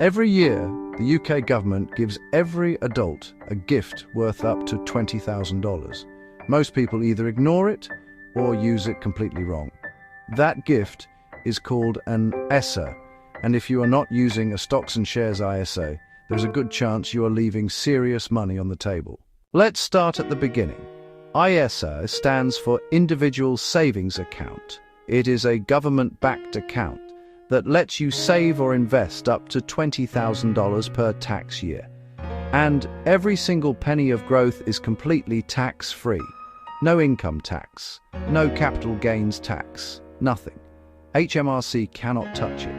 Every year, the UK government gives every adult a gift worth up to $20,000. Most people either ignore it or use it completely wrong. That gift is called an ISA, and if you are not using a stocks and shares ISA, there's a good chance you are leaving serious money on the table. Let's start at the beginning. ISA stands for Individual Savings Account. It is a government-backed account that lets you save or invest up to $20,000 per tax year. And every single penny of growth is completely tax-free. No income tax, no capital gains tax, nothing. HMRC cannot touch it.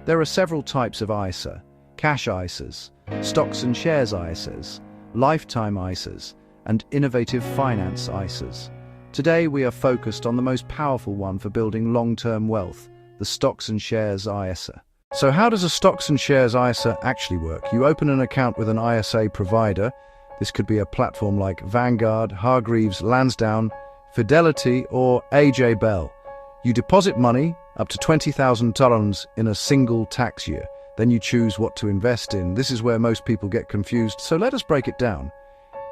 There are several types of ISA: cash ISAs, stocks and shares ISAs, lifetime ISAs, and innovative finance ISAs. Today we are focused on the most powerful one for building long-term wealth, the stocks and shares ISA. So how does a stocks and shares ISA actually work? You open an account with an ISA provider. This could be a platform like Vanguard, Hargreaves Lansdown, Fidelity, or AJ Bell. You deposit money up to $20,000 in a single tax year. Then you choose what to invest in. This is where most people get confused, so let us break it down.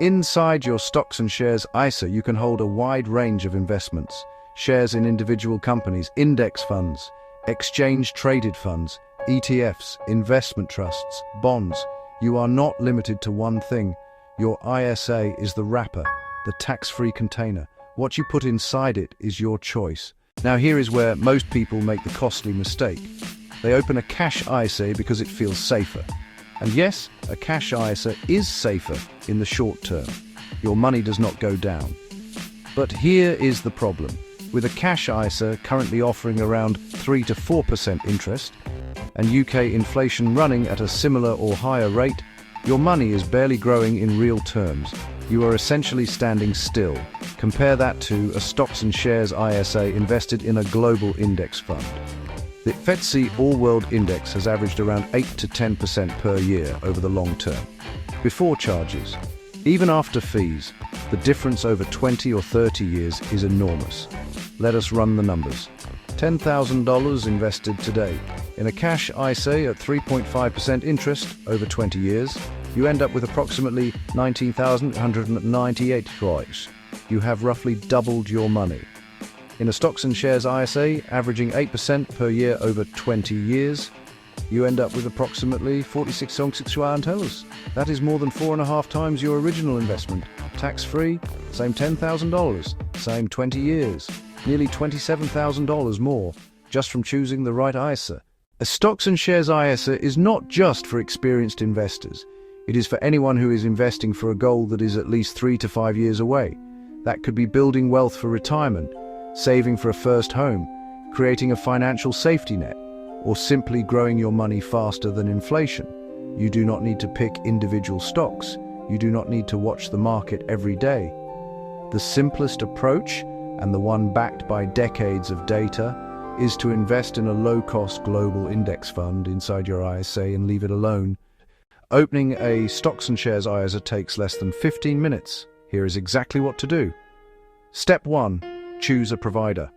Inside your stocks and shares ISA, you can hold a wide range of investments: shares in individual companies, index funds, exchange-traded funds, ETFs, investment trusts, bonds. You are not limited to one thing. Your ISA is the wrapper, the tax-free container. What you put inside it is your choice. Now here is where most people make the costly mistake. They open a cash ISA because it feels safer. And yes, a cash ISA is safer in the short term. Your money does not go down. But here is the problem. With a cash ISA currently offering around 3 to 4% interest, and UK inflation running at a similar or higher rate, your money is barely growing in real terms. You are essentially standing still. Compare that to a stocks and shares ISA invested in a global index fund. The FTSE All-World Index has averaged around 8 to 10% per year over the long term. Before charges, even after fees, the difference over 20 or 30 years is enormous. Let us run the numbers. $10,000 invested today in a cash ISA at 3.5% interest over 20 years, you end up with approximately $19,198. You have roughly doubled your money. In a stocks and shares ISA, averaging 8% per year over 20 years, you end up with approximately $46,600. That is more than 4.5 times your original investment. Tax-free, same $10,000, same 20 years, nearly $27,000 more, just from choosing the right ISA. A stocks and shares ISA is not just for experienced investors. It is for anyone who is investing for a goal that is at least 3 to 5 years away. That could be building wealth for retirement, saving for a first home, creating a financial safety net, or simply growing your money faster than inflation. You do not need to pick individual stocks. You do not need to watch the market every day. The simplest approach, and the one backed by decades of data, is to invest in a low-cost global index fund inside your ISA and leave it alone. Opening a stocks and shares ISA takes less than 15 minutes. Here is exactly what to do. Step 1. Choose a provider.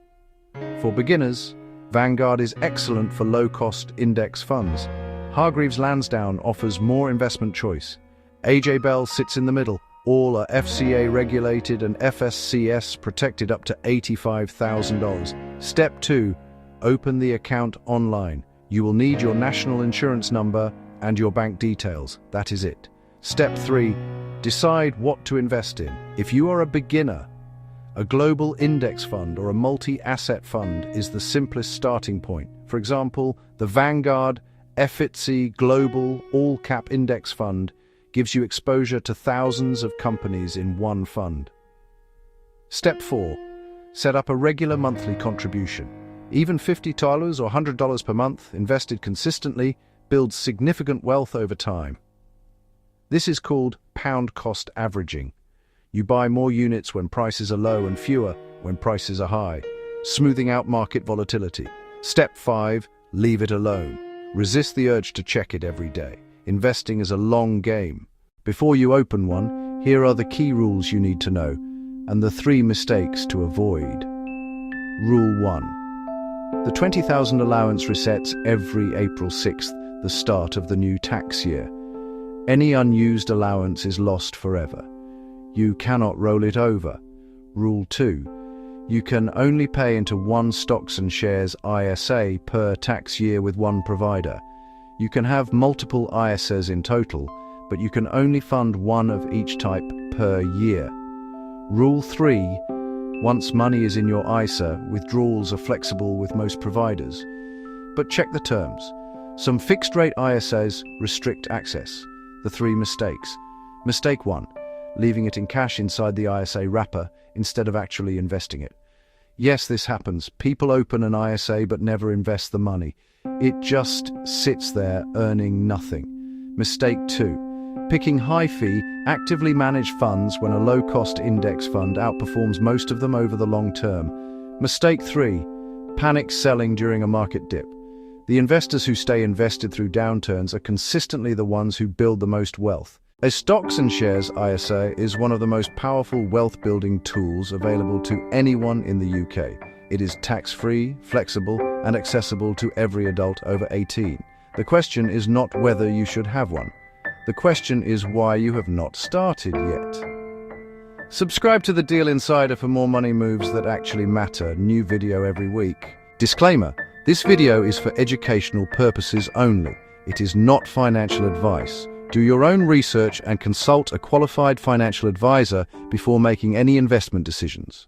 For beginners, Vanguard is excellent for low-cost index funds. Hargreaves Lansdown offers more investment choice. AJ Bell sits in the middle. All are FCA regulated and FSCS protected up to $85,000. Step 2. Open the account online. You will need your national insurance number and your bank details. That is it. Step 3. Decide what to invest in. If you are a beginner, a global index fund or a multi-asset fund is the simplest starting point. For example, the Vanguard FTSE Global All-Cap Index Fund gives you exposure to thousands of companies in one fund. Step 4. Set up a regular monthly contribution. Even $50 or $100 per month invested consistently builds significant wealth over time. This is called pound cost averaging. You buy more units when prices are low and fewer when prices are high, smoothing out market volatility. Step 5. Leave it alone. Resist the urge to check it every day. Investing is a long game. Before you open one, here are the key rules you need to know, and the 3 mistakes to avoid. Rule 1. The 20,000 allowance resets every April 6th. the start of the new tax year. Any unused allowance is lost forever. You cannot roll it over. Rule 2. You can only pay into one stocks and shares ISA per tax year with one provider. You can have multiple ISAs in total, but you can only fund one of each type per year. Rule 3. Once money is in your ISA, withdrawals are flexible with most providers. But check the terms. Some fixed-rate ISAs restrict access. The 3 mistakes. Mistake 1. Leaving it in cash inside the ISA wrapper instead of actually investing it. Yes, this happens. People open an ISA but never invest the money. It just sits there earning nothing. Mistake 2. Picking high-fee, actively managed funds when a low-cost index fund outperforms most of them over the long term. Mistake 3. Panic selling during a market dip. The investors who stay invested through downturns are consistently the ones who build the most wealth. A stocks and shares ISA is one of the most powerful wealth-building tools available to anyone in the UK. It is tax-free, flexible, and accessible to every adult over 18. The question is not whether you should have one. The question is why you have not started yet. Subscribe to the Deal Insider for more money moves that actually matter. New video every week. Disclaimer: this video is for educational purposes only. It is not financial advice. Do your own research and consult a qualified financial advisor before making any investment decisions.